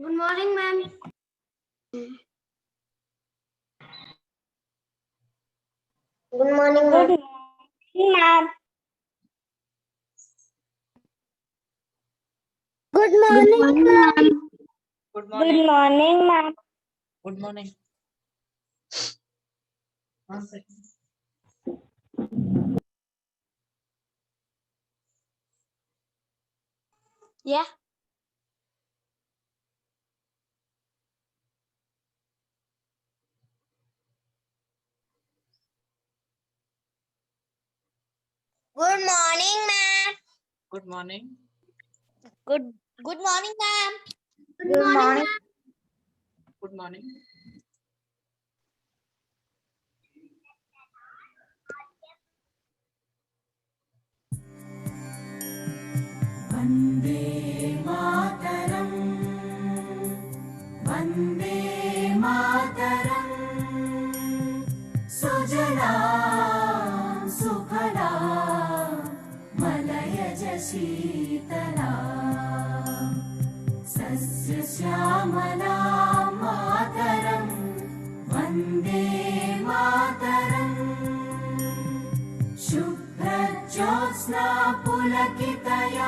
Good morning, ma'am. Good morning, ma'am. Good morning, ma'am. Good Good morning. morning, ma'am. Good morning. One second. Yeah. Good morning, ma'am. Good morning. Good morning, ma'am. Good morning. Good morning. Vande Mataram Vande Mataram Sujala Suphala मलयज Sheetla सस्यश्यामला Mataram Vande Mataram शुभ्रज्योत्स्ना पुलकितयामिनी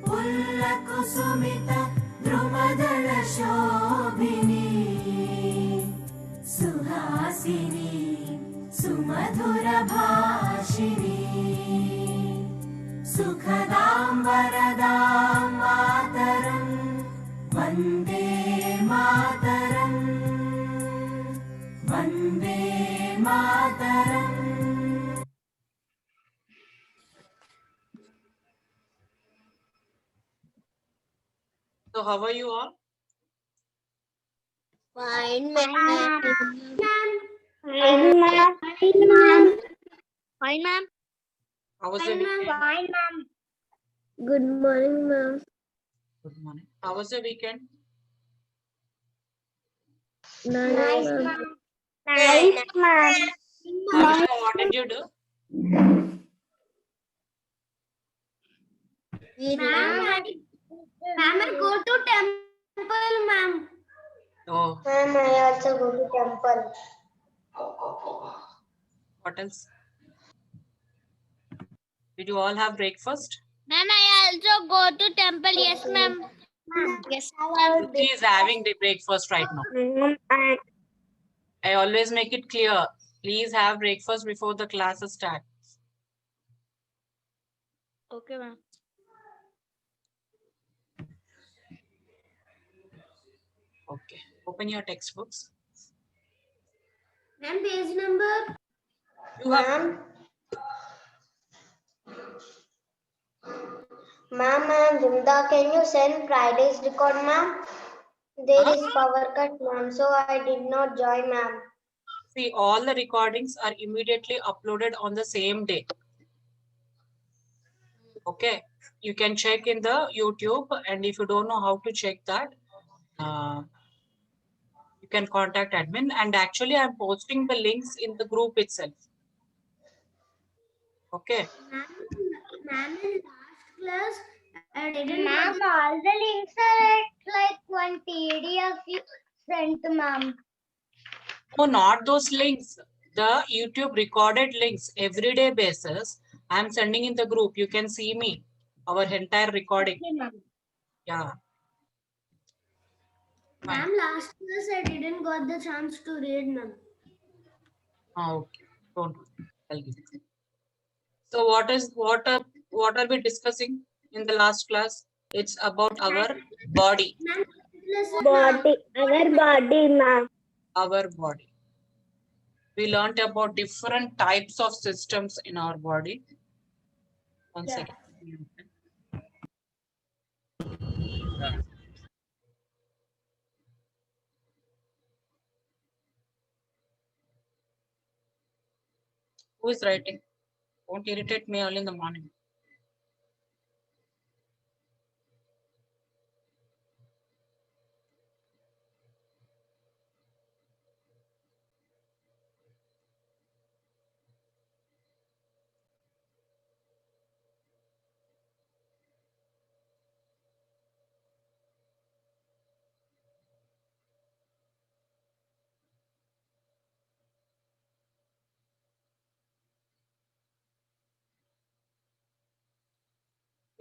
पुल्लकुसुमित द्रुमदलशोभिनी Suhasini सुमधुरभाषिणी सुखदां वरदां Mataram Vande Mataram Vande Mataram So how are you all? Fine, ma'am. Fine, ma'am. Fine, ma'am. Fine, ma'am. How was the weekend? Fine, ma'am. Good morning, ma'am. Good morning. How was the weekend? Nice, ma'am. Nice, ma'am. Harsha, what did you do? Ma'am, I go to temple, ma'am. Oh, Ma'am, I also go to temple. what else? Did you all have breakfast? Ma'am, I also go to temple. Yes, ma'am. Yes, ma'am. Ruchi is having the breakfast right now. I always make it clear. Please have breakfast before the classes start. Okay, ma'am. Okay. Open your textbooks. Ma'am, page number. You have Ma'am, Vimda, can you send Friday's record, ma'am? There is power cut, ma'am, so I did not join, ma'am. see all the recordings are immediately uploaded on the same day. Okay. You can check in the YouTube, and if you don't know how to check that, you can contact admin. And actually, I'm posting the links in the group itself. Okay. Ma'am, in last class, I didn't. Ma'am, all the links are like one PDF you sent, ma'am. No, not those links. The YouTube recorded links, everyday basis. I'm sending in the group. You can see me, our entire recording. Okay, ma'am. Yeah. Ma'am, last class I didn't got the chance to read, ma'am. Okay. Don't worry. I'll give it. So what are we discussing in the last class? It's about our body. Body, our body, ma'am. Our body. We learned about different types of systems in our body. One second. Who is writing? Don't irritate me early in the morning.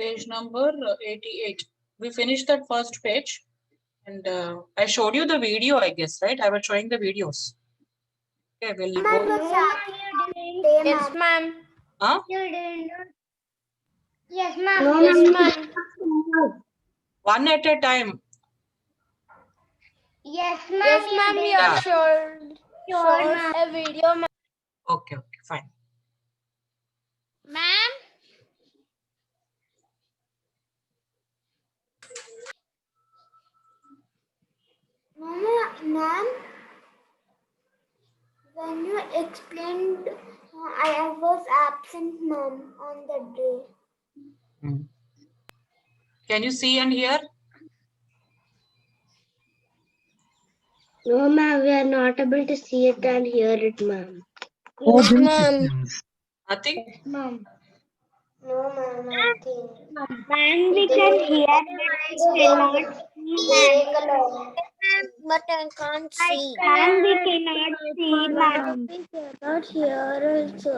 Page number 88. We finished that first page. And I showed you the video, I guess, right? I was showing the videos. Okay, we'll go. Yes, ma'am. Huh? Yes, ma'am. No, Yes, ma'am. ma'am. One at a time. Yes, ma'am. Yes, ma'am. We Yeah. are showed a video, ma'am. Okay, fine. Ma'am. Ma'am, when you explained, I was absent, ma'am, on that day. Hmm. Can you see and hear? No, ma'am, we are not able to see it and hear it, ma'am. Organ ma'am. systems. Nothing? Ma'am. No, ma'am, nothing. Ma'am, we can hear but we cannot see, ma'am. But I can't see. Ma'am, we cannot see, ma'am. We cannot hear also.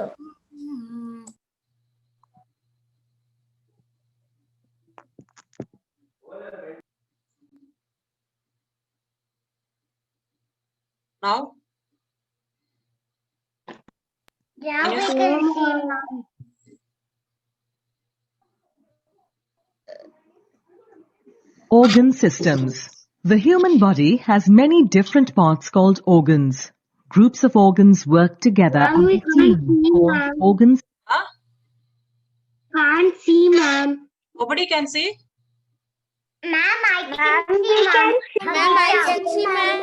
Now? Yeah, Can we you see? can see, ma'am. Organ systems. The human body has many different parts called organs. Groups of organs work together Ma'am, as we a can't team see, called ma'am. organs. Huh? Can't see, ma'am. Nobody can see? Ma'am, I Ma'am, can see, we ma'am. can see. Ma'am, I can see, ma'am.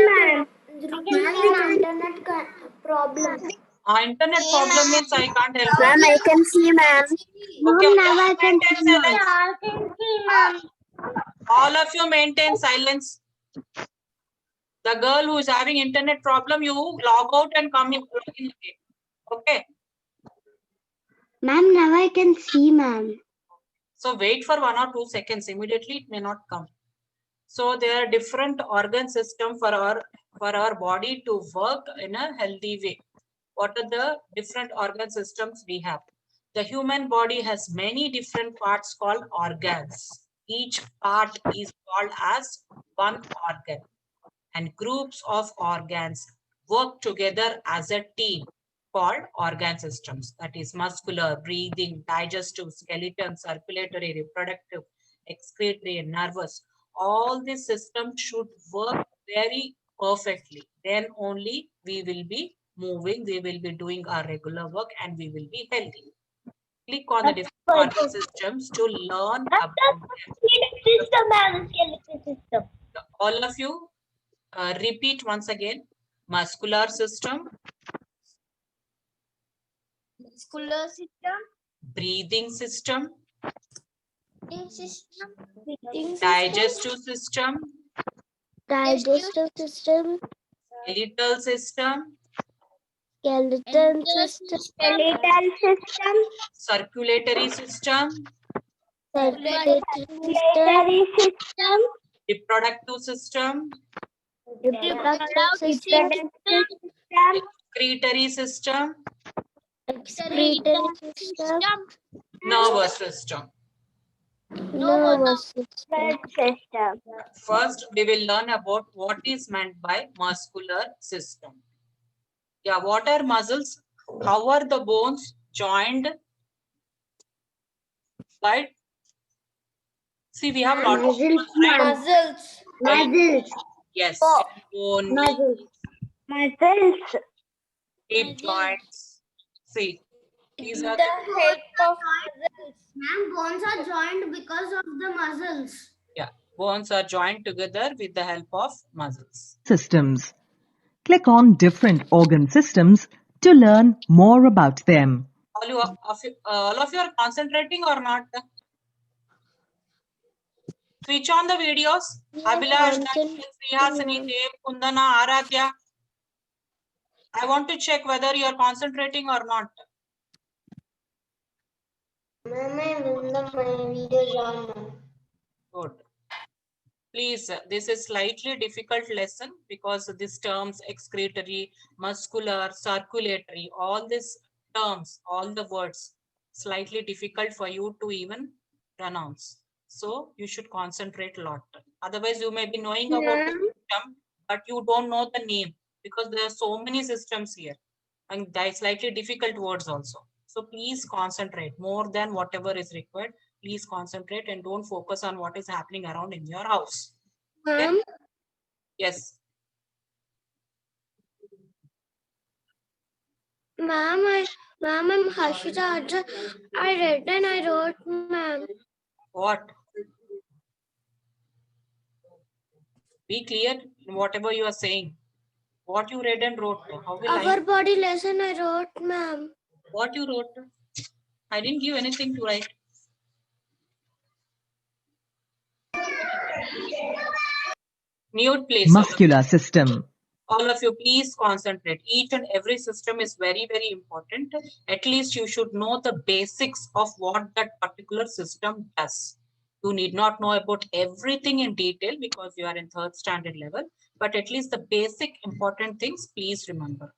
Ma'am. Internet problem. Internet problem means I can't help Ma'am, you. I can see, ma'am. Okay, Ma'am, all now of I you can maintain see, ma'am. silence. I can see, ma'am. All of you maintain silence. The girl who is having internet problem, you log out and come in again. Okay. Ma'am, now I can see, ma'am. So wait for 1 or 2 seconds. Immediately it may not come. So there are different organ system for our body to work in a healthy way. What are the different organ systems we have? The human body has many different parts called organs. Each part is called as one organ. And groups of organs work together as a team called organ systems. That is muscular, breathing, digestive, skeleton, circulatory, reproductive, excretory, and nervous. All these systems should work very perfectly. Then only we will be moving, we will be doing our regular work, and we will be healthy. Click on the different organ systems to learn about them. All of you repeat once again. Muscular system, Muscular system. breathing system, System. digestive system, Digestive system, skeletal system, skeleton system, circulatory system, circulatory system, reproductive system, reproductive system, excretory system, excretory system, nervous system. nervous system. First, we will learn about what is meant by muscular system. Yeah, what are muscles? How are the bones joined? Right? See, we have a lot of Muscles, bones, right? Muscles. Muscles, Yes. Oh. Bone, muscles, muscles. hip joints. See, these are The the, help of muscles. Ma'am, bones are joined because of the muscles. yeah, bones are joined together with the help of muscles. Systems. Click on different organ systems to learn more about them. All of you are concentrating or not? Switch on the videos. Abhilash, Srihasini, Dev, Kundana, Aradhya. I want to check whether you are concentrating or not. My video is on. Good. Please, this is slightly difficult lesson because these terms excretory, muscular, circulatory, all these terms, all the words slightly difficult for you to even pronounce. So you should concentrate a lot. Otherwise, you may be knowing about the system, but you don't know the name because there are so many systems here and there is slightly difficult words also. So please concentrate more than whatever is required. Please concentrate and don't focus on what is happening around in your house. Okay? Ma'am, Yes. ma'am, I'm Harshita. I read and I wrote, ma'am. What? Be clear in whatever you are saying. What you read and wrote. How will Our I? body lesson I wrote, ma'am. What you wrote? I didn't give anything to write. Mute, please. Muscular system. All of you, please concentrate. Each and every system is very, very important. At least you should know the basics of what that particular system does. You need not know about everything in detail because you are in third standard level, but at least the basic important things, please remember.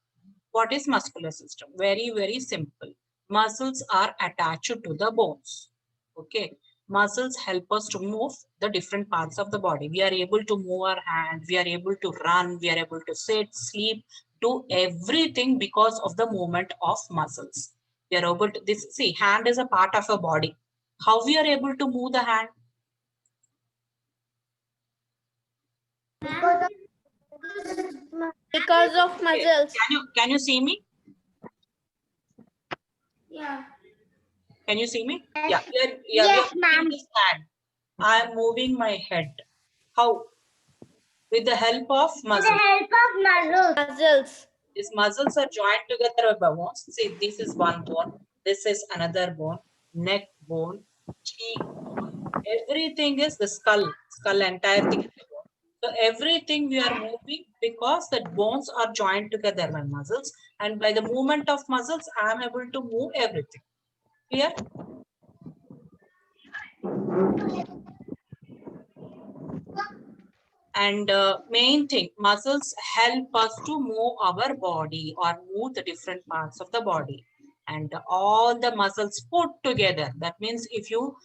What is muscular system? Very, very simple. Muscles are attached to the bones. Okay. Muscles help us to move the different parts of the body. We are able to move our hand, we are able to run, we are able to sit, sleep, do everything because of the movement of muscles. We are able to, this, see, hand is a part of a body. How we are able to move the hand? Because of muscles. Can you see me? Yeah. Can you see me? Yes. Yeah. Yes, We are moving ma'am. this hand. I am moving my head. How? With the help of muscles. help of muscles. These muscles are joined together by bones. See, this is one bone. This is another bone. Neck bone. Cheek bone. Everything is the skull. Skull, entire thing. So everything we are moving because the bones are joined together by muscles. And by the movement of muscles, I am able to move everything. Clear? And main thing, muscles help us to move our body or move the different parts of the body. And all the muscles put together. That means if you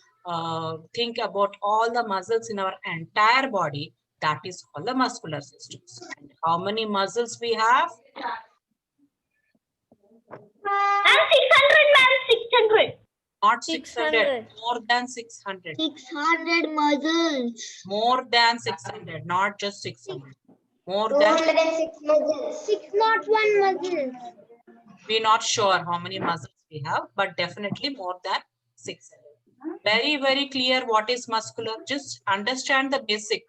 think about all the muscles in our entire body, that is called the muscular systems. And how many muscles we have? I'm 600, ma'am. 600. Not 600, 600. more than 600. 600 muscles. More than 600, not just 600. More than 206 muscles. 601 muscles. we're not sure how many muscles we have, but definitely more than 600. Very, very clear what is muscular. Just understand the basic.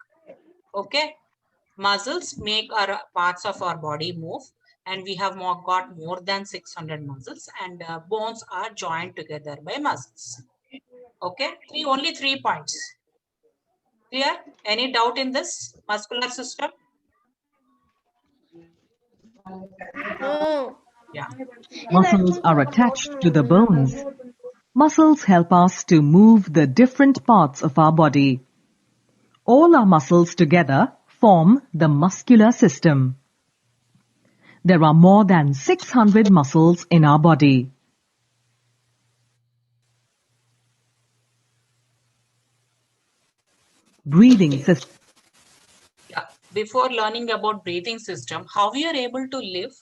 Okay. Muscles make our parts of our body move, and we have got more than 600 muscles, and bones are joined together by muscles. Okay. Only 3 points. Clear? Any doubt in this muscular system? No. Yeah. Muscles are attached to the bones. Muscles help us to move the different parts of our body. All our muscles together form the muscular system. There are more than 600 muscles in our body. Breathing system. Yeah. Before learning about breathing system, how we are able to live?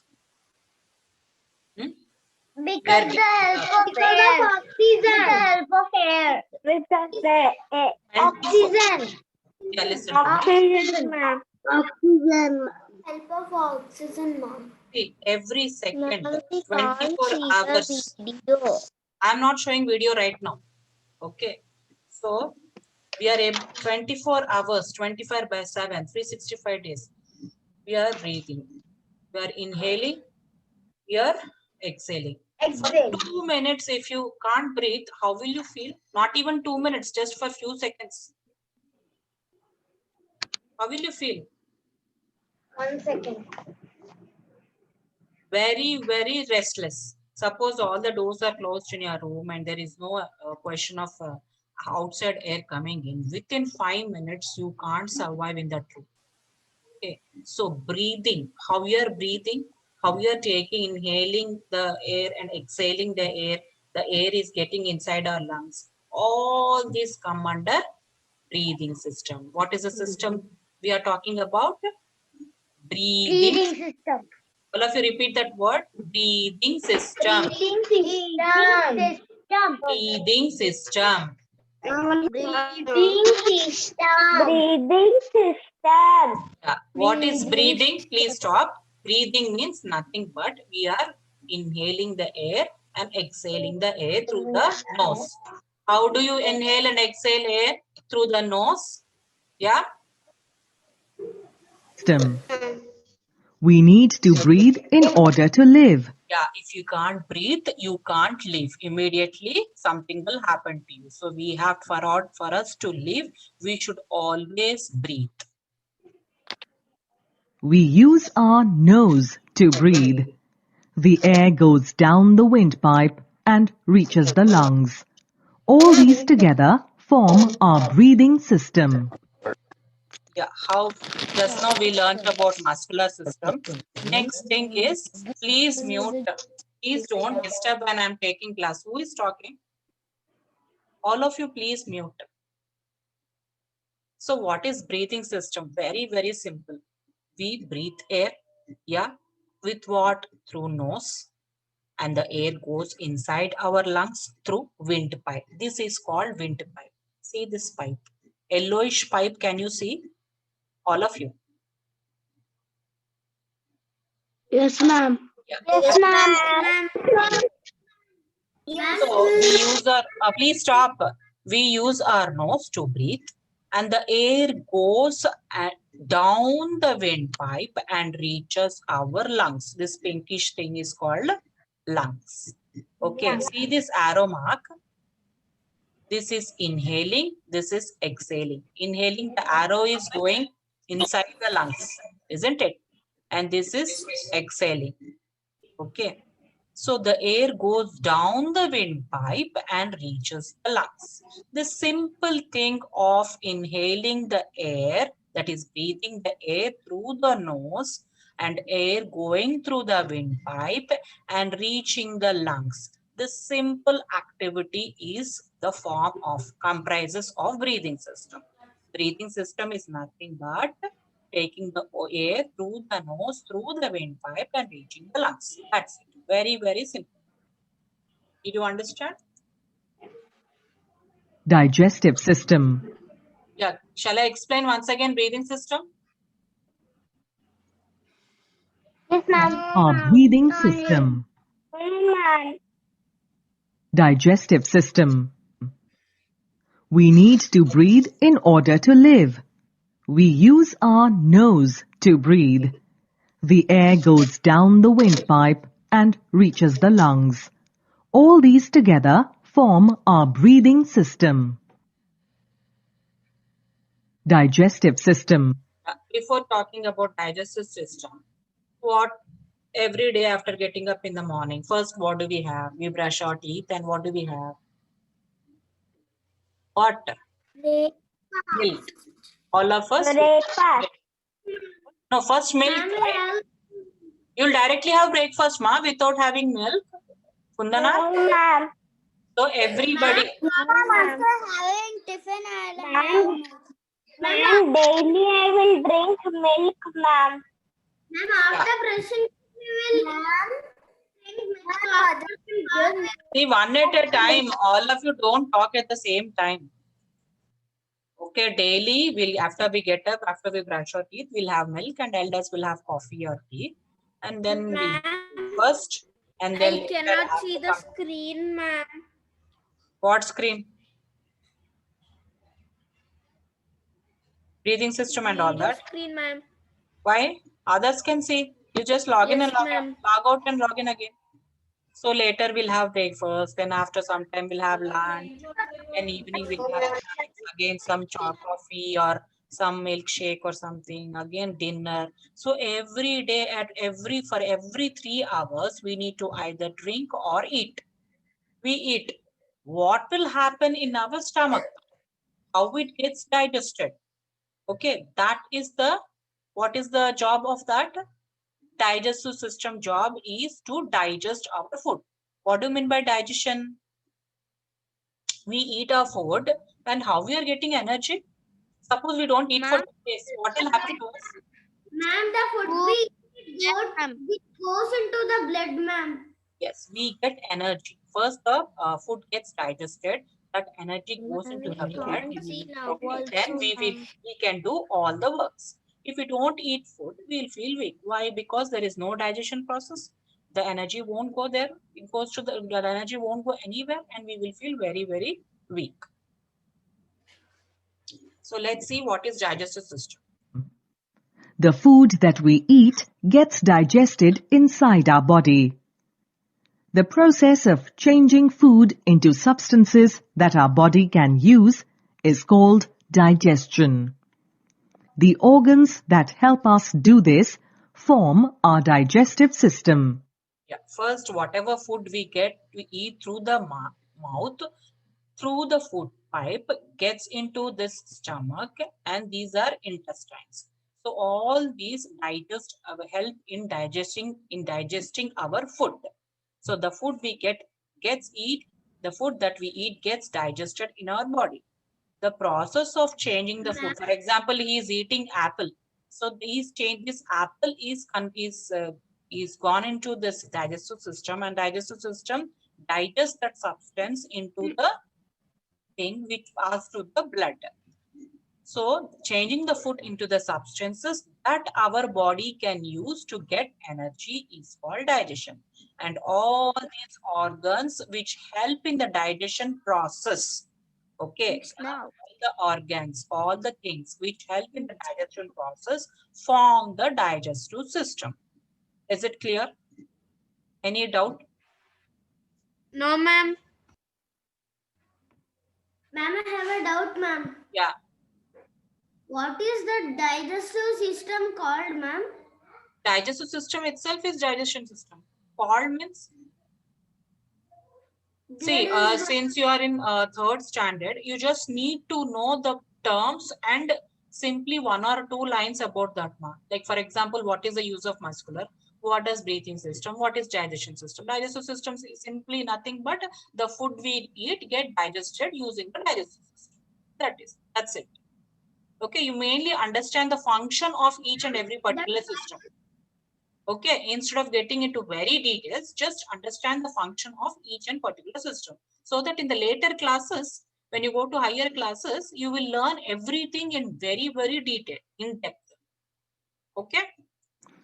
Because the help of air. With the help of air. With the oxygen. Yeah, listen. Oxygen, ma'am. Oxygen. Help of oxygen, mom. See, every second, Ma'am, we can't 24 see hours. the video. I'm not showing video right now. Okay. So we are able 24 hours, 25 by 7, 365 days. We are breathing. We are inhaling. We are exhaling. Exhale. 2 minutes, if you can't breathe, how will you feel? Not even 2 minutes, just for a few seconds. How will you feel? 1 second. Very, very restless. Suppose all the doors are closed in your room and there is no question of outside air coming in. Within 5 minutes, you can't survive in that room. Okay. So breathing, how you are breathing, how you are taking, inhaling the air and exhaling the air, The air is getting inside our lungs. All these come under breathing system. What is the system we are talking about? Breathing. Breathing system. All of you repeat that word. Breathing system. Breathing system. Breathing system. Breathing system. Breathing system. Yeah. What is breathing? Please stop. Breathing means nothing but we are inhaling the air and exhaling the air through the nose. How do you inhale and exhale air? Through the nose. Yeah. System. We need to breathe in order to live. Yeah. If you can't breathe, you can't live. Immediately something will happen to you. So we have for us to live, we should always breathe. We use our nose to breathe. The air goes down the windpipe and reaches the lungs. All these together form our breathing system. Yeah, how just now we learned about muscular system. Next thing is, please mute. Please don't disturb when I'm taking class. Who is talking? All of you, please mute. So what is breathing system? Very, very simple. We breathe air, yeah, with what? Through nose. And the air goes inside our lungs through windpipe. This is called windpipe. See this pipe. Yellowish pipe, can you see? All of you. Yes, ma'am. Yeah. Yes, ma'am. So we use our, please stop. We use our nose to breathe and the air goes down the windpipe and reaches our lungs. This pinkish thing is called lungs. Okay, see this arrow mark. This is inhaling, this is exhaling. Inhaling, the arrow is going inside the lungs, isn't it? And this is exhaling. Okay. So the air goes down the windpipe and reaches the lungs. The simple thing of inhaling the air, that is breathing the air through the nose and air going through the windpipe and reaching the lungs. The simple activity is the form of comprises of breathing system. Breathing system is nothing but taking the air through the nose, through the windpipe and reaching the lungs. That's it. Very, very simple. Did you understand? Digestive system. Yeah. Shall I explain once again breathing system? Yes, ma'am. Our breathing system. Ma'am. Digestive system. We need to breathe in order to live. We use our nose to breathe. The air goes down the windpipe and reaches the lungs. All these together form our breathing system. Digestive system. Before talking about digestive system, what every day after getting up in the morning, first what do we have? We brush our teeth and what do we have? What? Milk. All of us? Breakfast. No, first milk. Right? You'll directly have breakfast, ma, without having milk. Kundana? No, ma'am. So everybody. After having tiffin, Ma'am, ma'am, daily I will drink milk, ma'am. Ma'am, after brushing, we will drink milk. See, one at a time. All of you don't talk at the same time. Okay, daily we'll after we get up, after we brush our teeth, we'll have milk, and elders will have coffee or tea, and then we'll first, and then I cannot see the screen, ma'am. what screen? Breathing system and all that. Screen, ma'am. Why? Others can see. You just log in Yes, and log out. ma'am. Log out and log in again. So later we'll have breakfast. Then after some time we'll have lunch. And evening we'll have snacks, again some coffee or some milkshake or something. Again dinner. So every day for every 3 hours we need to either drink or eat. We eat. What will happen in our stomach? How it gets digested? Okay, that is what is the job of that? Digestive system job is to digest our food. What do you mean by digestion? we eat our food, and how we are getting energy? Suppose we don't eat for 2 days, what will happen to us? Ma'am, the food we eat goes into the blood, ma'am. Yes, we get energy. First, the food gets digested. That energy goes into the blood. Okay, then we can do all the works. If we don't eat food, we'll feel weak. Why? Because there is no digestion process. The energy won't go there. It goes to the energy won't go anywhere, and we will feel very, very weak. So let's see what is digestive system. The food that we eat gets digested inside our body. The process of changing food into substances that our body can use is called digestion. The organs that help us do this form our digestive system. Yeah, first, whatever food we eat through the mouth, through the food pipe, gets into this stomach, and these are intestines. So all these help in digesting our food. So the food we the food that we eat gets digested in our body. The process of changing the food, for example, he is eating apple. So this apple is gone into this digestive system, and digestive system digests that substance into the thing which passes to the blood. So changing the food into the substances that our body can use to get energy is called digestion. And all these organs which help in the digestion process, okay, the organs, all the things which help in the digestion process form the digestive system. Is it clear? Any doubt? No, ma'am. Ma'am, I have a doubt, ma'am. Yeah. What is the digestive system called, ma'am? Digestive system itself is digestion system. Called means, see, since you are in 3rd standard, you just need to know the terms and simply 1 or 2 lines about that. Like, for example, what is the use of muscular? What is breathing system? What is digestion system? Digestive system is simply nothing but the food we eat get digested using the digestive system. That's it. Okay, you mainly understand the function of each and every particular system. Okay, instead of getting into very details, just understand the function of each and particular system. So that in the later classes, when you go to higher classes, you will learn everything in very, very detail, in depth. Okay?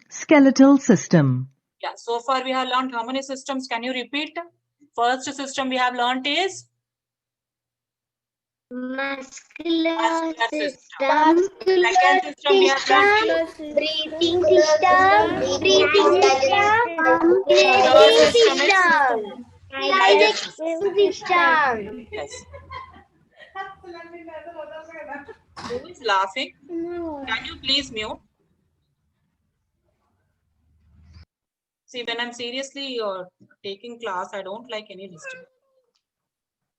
Skeletal system. Yeah, so far we have learned how many systems? Can you repeat? First system we have learned is? Muscular system. Second system we have learned is? breathing system, Third system is? digestive system. Yes. Who is laughing? Can you please mute? See, when I'm seriously taking class, I don't like any disturbance.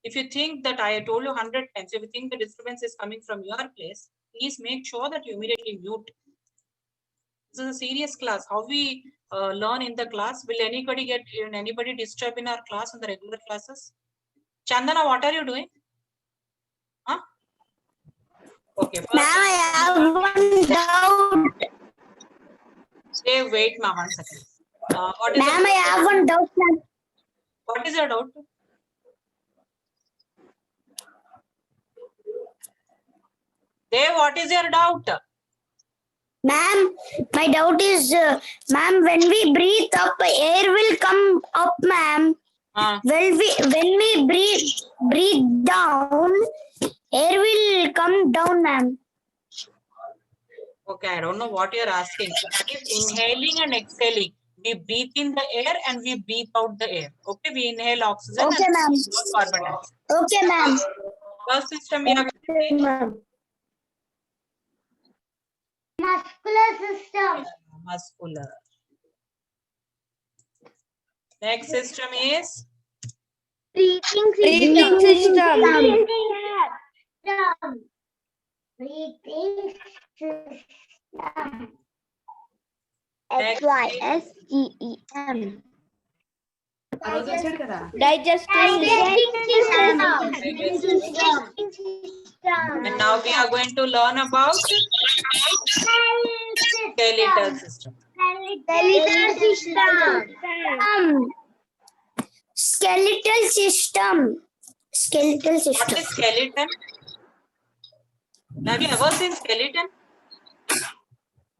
If you think that I told you 100 times, if you think the disturbance is coming from your place, please make sure that you immediately mute. This is a serious class. How we learn in the class? Will anybody disturb in our class in the regular classes? Chandana, what are you doing? Huh? Okay. Ma'am, I have one doubt. Say, wait, ma'am, 1 second. Ma'am, I have one doubt, ma'am. What is your doubt? Dave, what is your doubt? Ma'am, my doubt is, ma'am, when we breathe up, air will come up, ma'am. When we breathe down, air will come down, ma'am. Okay, I don't know what you're asking. That is inhaling and exhaling. We breathe in the air and we breathe out the air. Okay, we inhale oxygen Okay, and ma'am. carbon dioxide. Okay, ma'am. First system we have. Okay, ma'am. Muscular system. Muscular. Next system is? Breathing system. Breathing system. Next SYSTEM. Digesting system. And now we are going to learn about skeletal system. Skeletal system. Skeletal What system. is skeleton? Have you ever seen skeleton?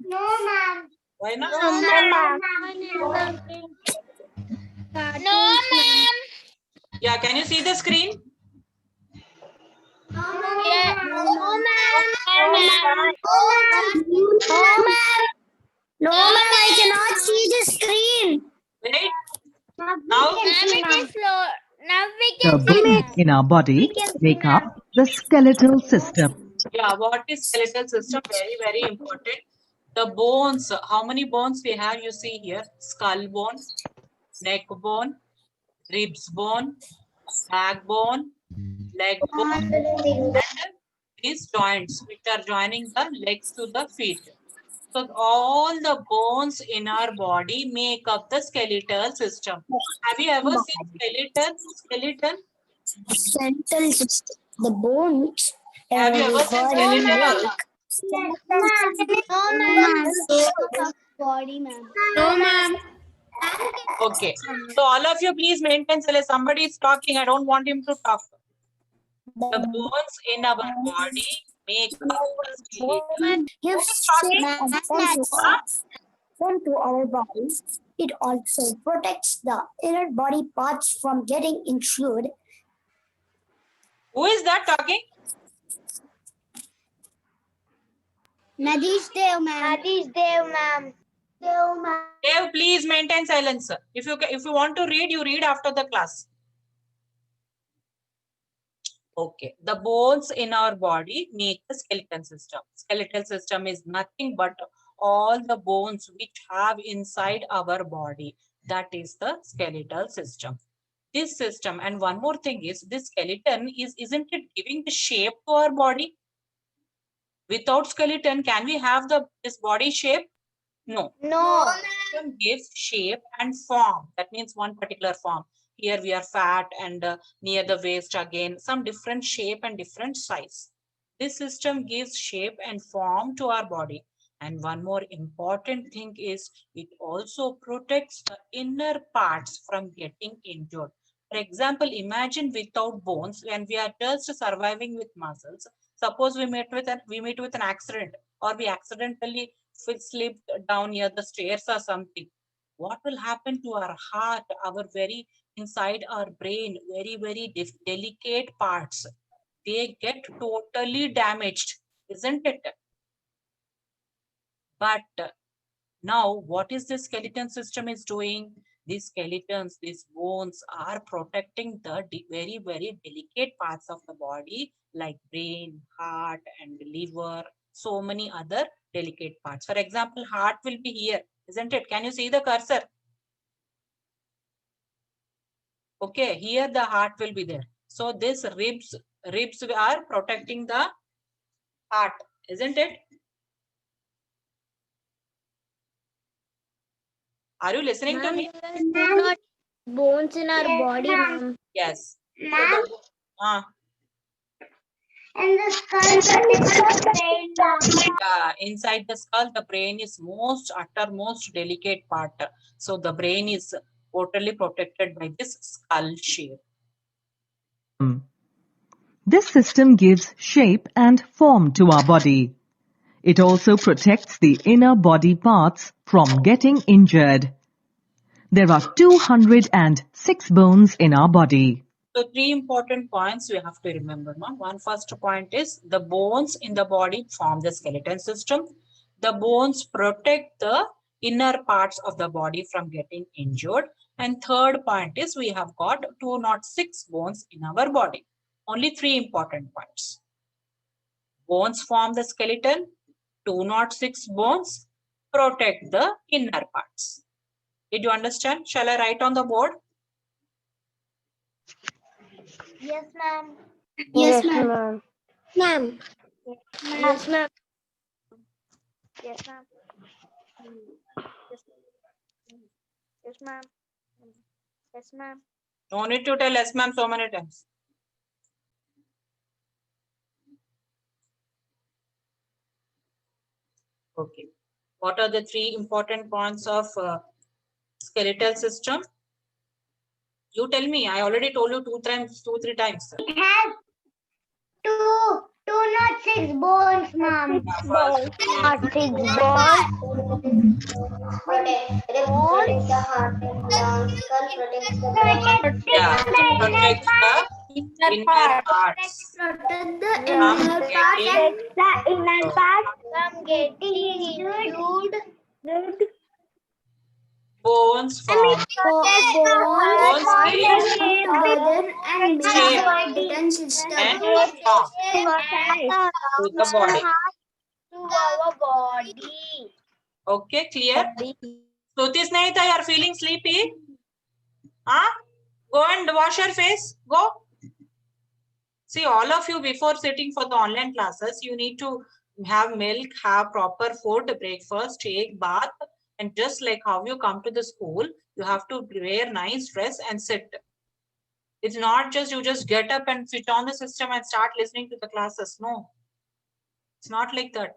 No, ma'am. Why not? No, ma'am. No, ma'am. Yeah, can you see the screen? No, ma'am. No, ma'am. No, ma'am, I cannot see the screen. Wait. Now, Now it is slow. Now we The can see, bones ma'am. in our body make up the skeletal system. yeah, what is skeletal system? Very, very important. The bones, how many bones we have? You see here, skull bone, neck bone, ribs bone, backbone, leg bone, and these joints which are joining the legs to the feet. So all the bones in our body make up the skeletal system. Have you ever seen skeleton? Skeletal system. The bones. Have you ever seen skeleton? No, ma'am. Body, ma'am. No, ma'am. Okay. So all of you please maintain silence. Somebody is talking. I don't want him to talk. The bones in our body make up the skeleton. Gives shape and form to our bodies. It also protects the inner body parts from getting injured. Who is that talking? Nadish Dev, ma'am. Nadish Dev, ma'am. Dev, please maintain silence. If you want to read, you read after the class. Okay, the bones in our body make the skeleton system. Skeletal system is nothing but all the bones which have inside our body. That is the skeletal system. This system, and one more thing is, this skeleton isn't it giving the shape to our body? Without skeleton, can we have this body shape? No. No. Skeleton gives shape and form. That means one particular form. Here we are fat and near the waist again, some different shape and different size. This system gives shape and form to our body. And one more important thing is it also protects the inner parts from getting injured. For example, imagine without bones, when we are just surviving with muscles. Suppose we meet with an accident, or we accidentally slipped down near the stairs or something. What will happen to our heart, our very inside our brain, very, very delicate parts? They get totally damaged, isn't it? But now, what is the skeleton system is doing? These skeletons, these bones are protecting the very, very delicate parts of the body like brain, heart, and liver, so many other delicate parts. For example, heart will be here, isn't it? Can you see the cursor? Okay, here the heart will be there. So this ribs are protecting the heart, isn't it? Are you listening to me? Bones in our body, ma'am. Yes. Ma'am? And the skull protects the brain. Inside the skull, the brain is uttermost delicate part. So the brain is totally protected by this skull shape. This system gives shape and form to our body. It also protects the inner body parts from getting injured. There are 206 bones in our body. So 3 important points we have to remember. One first point is the bones in the body form the skeleton system. The bones protect the inner parts of the body from getting injured. And third point is we have got 206 bones in our body. Only 3 important points. Bones form the skeleton. 206 bones protect the inner parts. Did you understand? Shall I write on the board? Yes, ma'am. Yes, ma'am. Ma'am. Yes, ma'am. Yes, ma'am. Yes, ma'am. Yes, ma'am. No need to tell yes, ma'am, so many times. Okay. What are the three important points of skeletal system? You tell me. I already told you two, 3 times. It has two, not 6 bones, ma'am. First, Not 6 balls. Protect the heart and lungs. Skull protects the brain. yeah, protects the inner parts Protect the from inner part getting and The inner part from getting injured. bones formed. bones Bones are being put together and make shaped the skeleton system. and formed to the body. To our body. Okay, clear? Shruti Snehita, you are feeling sleepy? Huh? Go and wash your face. Go. See, all of you, before sitting for the online classes, you need to have milk, have proper food, breakfast, take bath, and just like how you come to the school, you have to wear nice dress and sit. It's not just you just get up and switch on the system and start listening to the classes. No, it's not like that.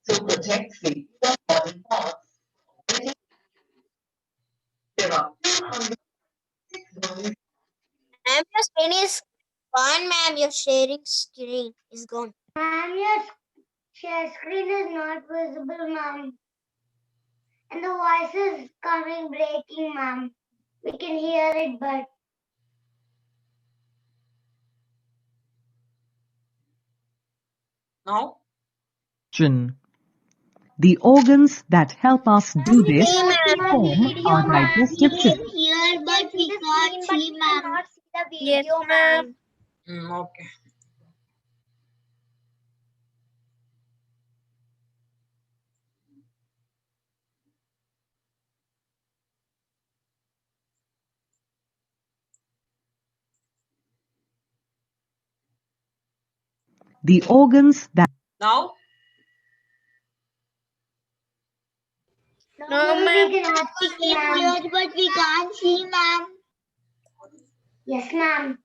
To protect the body parts. There are 206 Ma'am, your screen is gone, ma'am. Your sharing screen is gone. Ma'am, your share screen is not visible, ma'am. And the voice is coming breaking, ma'am. We can hear it, but Now, The organs that help us do this See, ma'am. form our digestive system. Here, but we can't see, ma'am. Yes, ma'am. okay. The organs that Now, No, ma'am. we cannot We see, can ma'am. hear, but we can't see, ma'am. Yes, ma'am.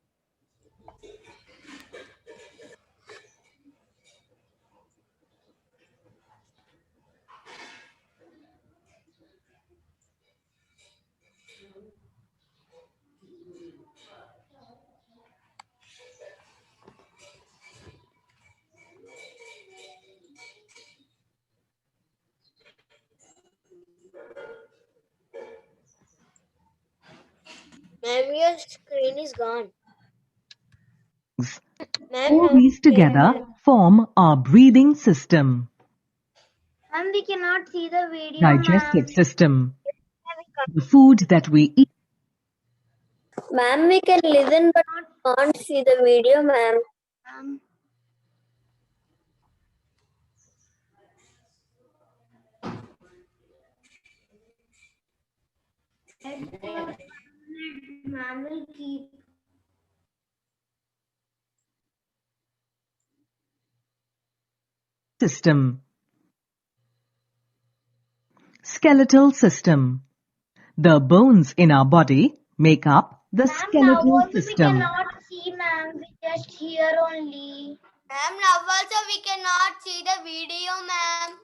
Ma'am, your screen is gone. all these together form our breathing system, Ma'am, we cannot see the video, digestive system, the food that we eat. Ma'am, we can listen but can't see the video, ma'am. ma'am. Ma'am will keep. System. Skeletal system. The bones in our body make up the Ma'am, now skeletal also we system. cannot see, ma'am. We just hear only. Ma'am, now also we cannot see the video, ma'am.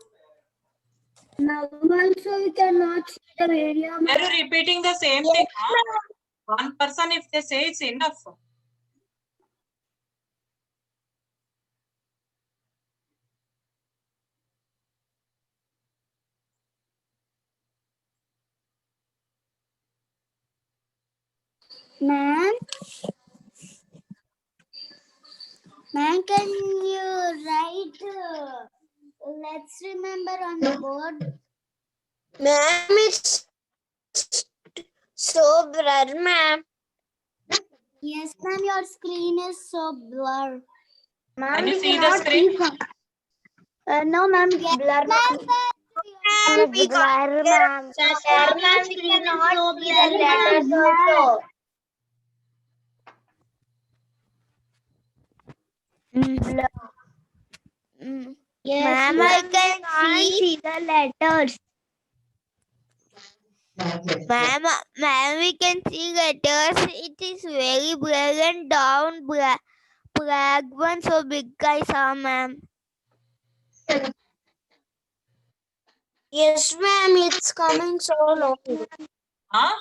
Now also we cannot see the video, are you repeating the same thing? Huh? One person, if they say it's enough. Ma'am? Ma'am, can you write let's remember on the board? Ma'am, it's so blurred, ma'am. Yes, ma'am, your screen is so blurred. Ma'am, Can you we see the cannot screen? no, ma'am, it's blurred. Ma'am, we Blur, ma'am. Ma'am, we cannot see the letters also. Yes, Ma'am, I can see the letters. Ma'am, we can see letters. It is very black and down black one so big I saw, ma'am. Yes, ma'am. It's coming so long. Huh?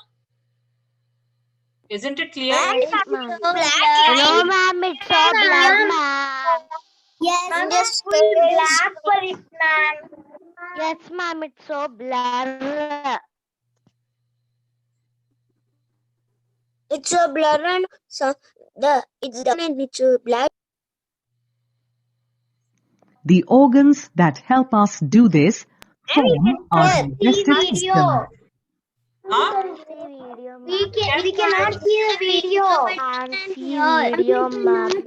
Isn't it clear? Ma'am, No, ma'am. It's so black, ma'am. Yes, Ma'am, just full black for it, ma'am. Yes, ma'am. It's so blur. It's a blur and so it's done and it's black. The organs that help us do this form our digestive system. Huh? We cannot see the video. Can't see video, ma'am.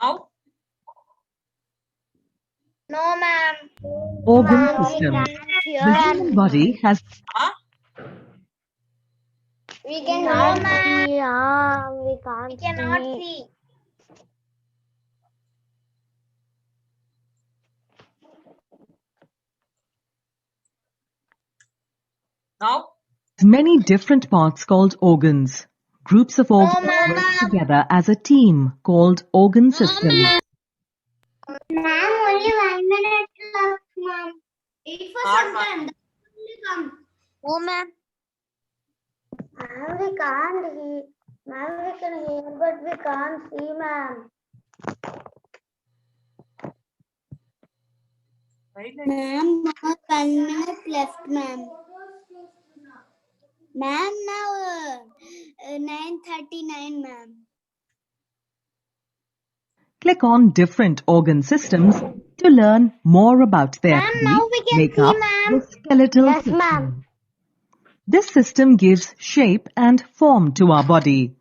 Now? No, ma'am. Organ system. The human body has Huh? We cannot see. We cannot see. Now? many different parts called organs. Groups of organs work together as a team called organ system. Ma'am, only 1 minute left, ma'am. Wait for Hard some one. time. Come. Oh, ma'am. Ma'am, we can't hear. Ma'am, we can hear, but we can't see, ma'am. Ma'am, now 1 minute left, ma'am. Ma'am, now 9:39, ma'am. Click on different organ systems to learn more about their Ma'am, now we can make see, up ma'am. the skeletal Yes, system. ma'am. This system gives shape and form to our body.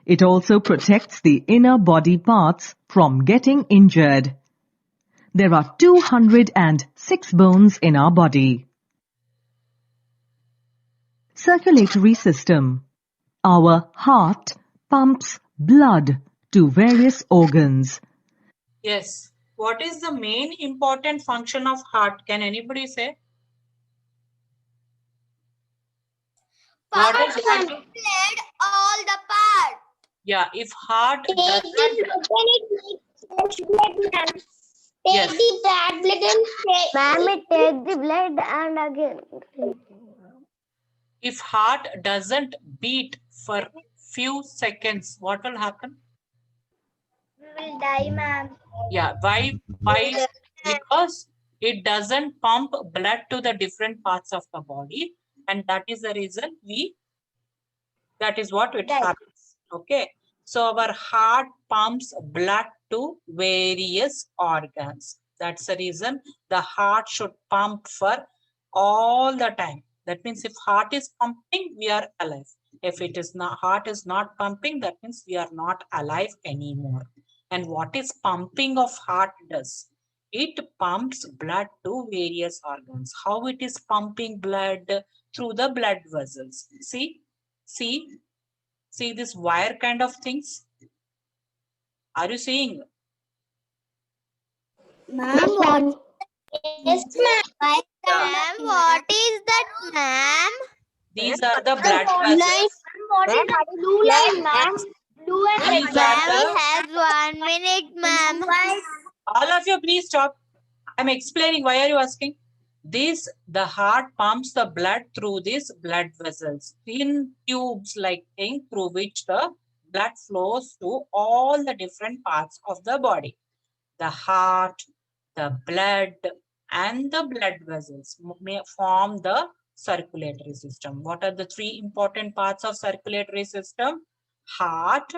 It also protects the inner body parts from getting injured. There are 206 bones in our body. Circulatory system. Our heart pumps blood to various organs. Yes. What is the main important function of heart? Can anybody say? What is heart? Blood all the parts. Yeah, if heart doesn't, yes, the bad blood and ma'am, it take the blood and again. if heart doesn't beat for few seconds, what will happen? We will die, ma'am. Yeah, why? Because it doesn't pump blood to the different parts of the body, and that is the reason that is what it happens. Okay, so our heart pumps blood to various organs. That's the reason the heart should pump for all the time. That means if heart is pumping, we are alive. If it is not, heart is not pumping, that means we are not alive anymore. And what is pumping of heart does? It pumps blood to various organs. How it is pumping blood? Through the blood vessels. See this wire kind of things? Are you seeing? Ma'am, what? Yes, ma'am. Ma'am, what is that, ma'am? These are the blood vessels. What is that blue line, ma'am? Blue and red. These are Ma'am, the, has 1 minute, ma'am. all of you please stop. I'm explaining. Why are you asking? The heart pumps the blood through these blood vessels, thin tubes like thing through which the blood flows to all the different parts of the body. The heart, the blood, and the blood vessels may form the circulatory system. What are the three important parts of circulatory system? Heart,